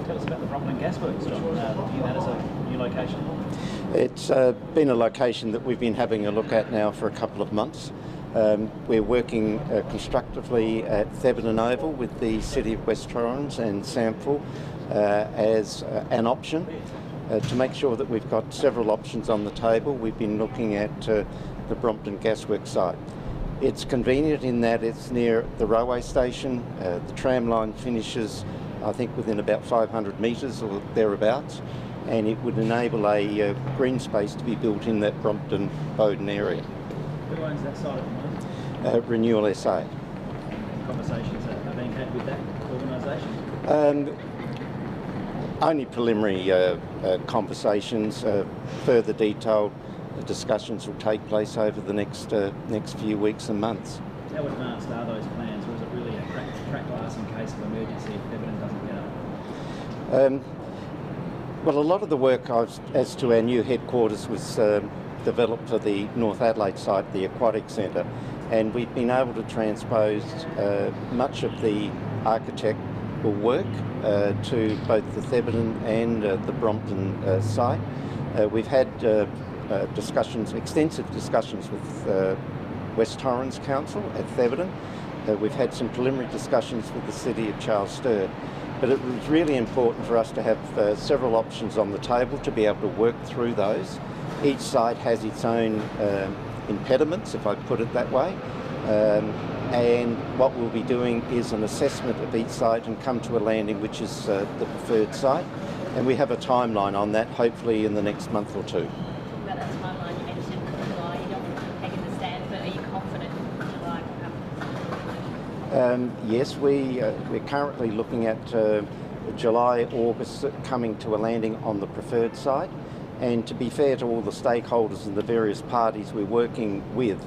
Tell us about the Brompton Gasworks, John. Looking at that as a new location. It's been a location that we've been having a look at now for a couple of months. We're working constructively at Thebarton Oval with the City of West Torrens and Sample as an option. To make sure that we've got several options on the table, we've been looking at the Brompton Gasworks site. It's convenient in that it's near the railway station. The tram line finishes, I think, within about 500 metres or thereabouts, and it would enable a green space to be built in that Brompton-Bowden area. Who owns that site at the moment? Renewal SA. Conversations are being had with that organisation? Only preliminary conversations. Further detailed discussions will take place over the next few weeks and months. How advanced are those plans, or is it really a crack glass in case of emergency if Thebarton doesn't get up? Well, a lot of the work as to our new headquarters was developed for the North Adelaide site, the Aquatic Centre, and we've been able to transpose much of the architectural work to both the Thebarton and the Brompton site. We've had extensive discussions with West Torrens Council at Thebarton. We've had some preliminary discussions with the City of Charles Sturt, but it was really important for us to have several options on the table to be able to work through those. Each site has its own impediments, if I put it that way, and what we'll be doing is an assessment of each site and come to a landing which is the preferred site, and we have a timeline on that, hopefully in the next month or two. About that timeline, you mentioned July, you don't want to take a stand, but are you confident July will happen? Yes, we're currently looking at July, August coming to a landing on the preferred site, and to be fair to all the stakeholders and the various parties we're working with,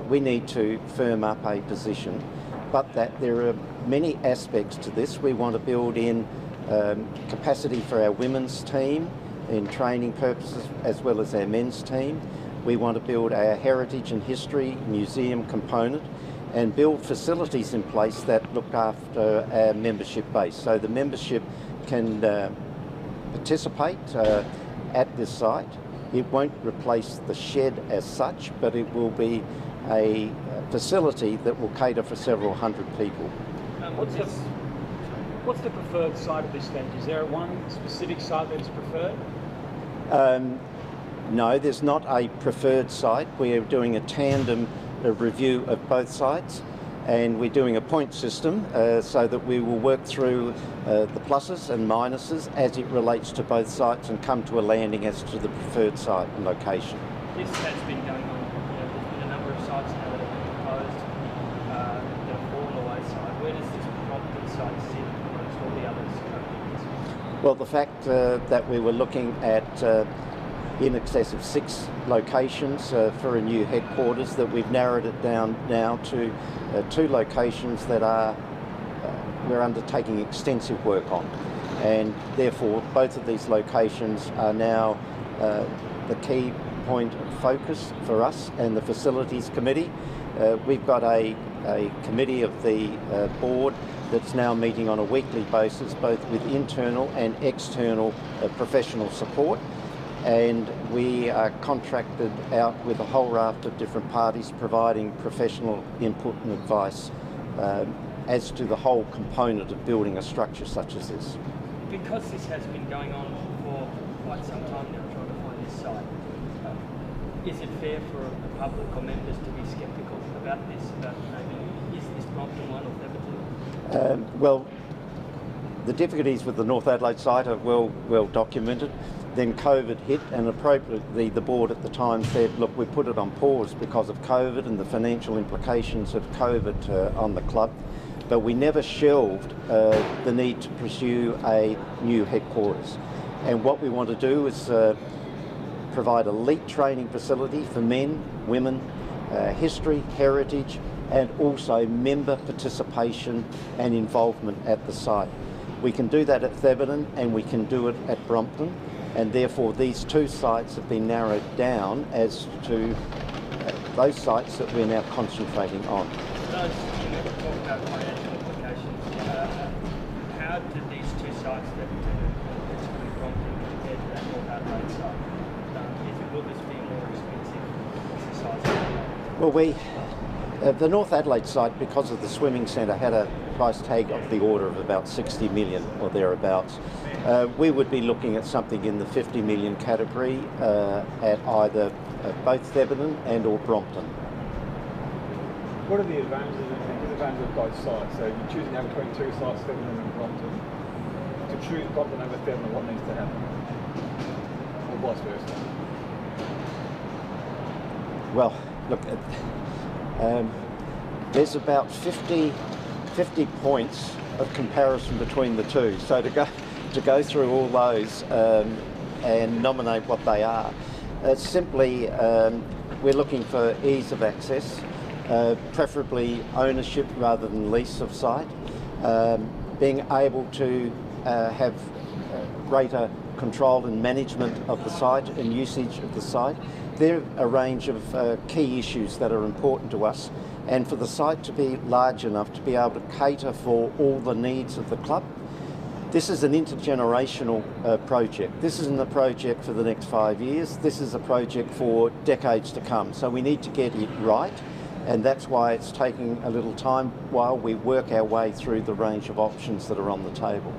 we need to firm up a position, but that there are many aspects to this. We want to build in capacity for our women's team in training purposes as well as our men's team. We want to build our heritage and history museum component and build facilities in place that look after our membership base. So the membership can participate at this site. It won't replace the shed as such, but it will be a facility that will cater for several hundred people. What's the preferred site of this then? Is there one specific site that is preferred? No, there's not a preferred site. We're doing a tandem review of both sites, and we're doing a point system so that we will work through the pluses and minuses as it relates to both sites and come to a landing as to the preferred site and location. This has been going on. There's been a number of sites now that have been proposed that have fallen the wayside. Where does this Brompton site sit amongst all the others? Well, the fact that we were looking at in excess of 6 locations for a new headquarters, that we've narrowed it down now to 2 locations that we're undertaking extensive work on, and therefore both of these locations are now the key point of focus for us and the Facilities Committee. We've got a committee of the board that's now meeting on a weekly basis, both with internal and external professional support, and we are contracted out with a whole raft of different parties providing professional input and advice as to the whole component of building a structure such as this. Because this has been going on for quite some time now, trying to find this site, is it fair for the public or members to be sceptical about this, about maybe is this Brompton one or Thebarton? Well, the difficulties with the North Adelaide site are well documented. Then COVID hit, and appropriately the board at the time said, look, we put it on pause because of COVID and the financial implications of COVID on the club, but we never shelved the need to pursue a new headquarters. And what we want to do is provide elite training facility for men, women, history, heritage, and also member participation and involvement at the site. We can do that at Thebarton and we can do it at Brompton, and therefore these 2 sites have been narrowed down as to those sites that we're now concentrating on. Those talk about financial implications. How did these 2 sites sites that exclude Brompton compared to that North Adelaide site? Will this be more expensive? What's the size of it? Well, the North Adelaide site, because of the swimming centre, had a price tag of the order of about 60 million or thereabouts. We would be looking at something in the 50 million category at either both Thebarton and or Brompton. What are the advantages and disadvantages of both sites? So you're choosing now between two sites, Thebarton and Brompton. To choose Brompton over Thebarton, what needs to happen? Or vice versa? Well, look, there's about 50 points of comparison between the two. So to go through all those and nominate what they are, simply we're looking for ease of access, preferably ownership rather than lease of site, being able to have greater control and management of the site and usage of the site. There are a range of key issues that are important to us, and for the site to be large enough to be able to cater for all the needs of the club. This is an intergenerational project. This isn't a project for the next 5 years. This is a project for decades to come. So we need to get it right, and that's why it's taking a little time while we work our way through the range of options that are on the table.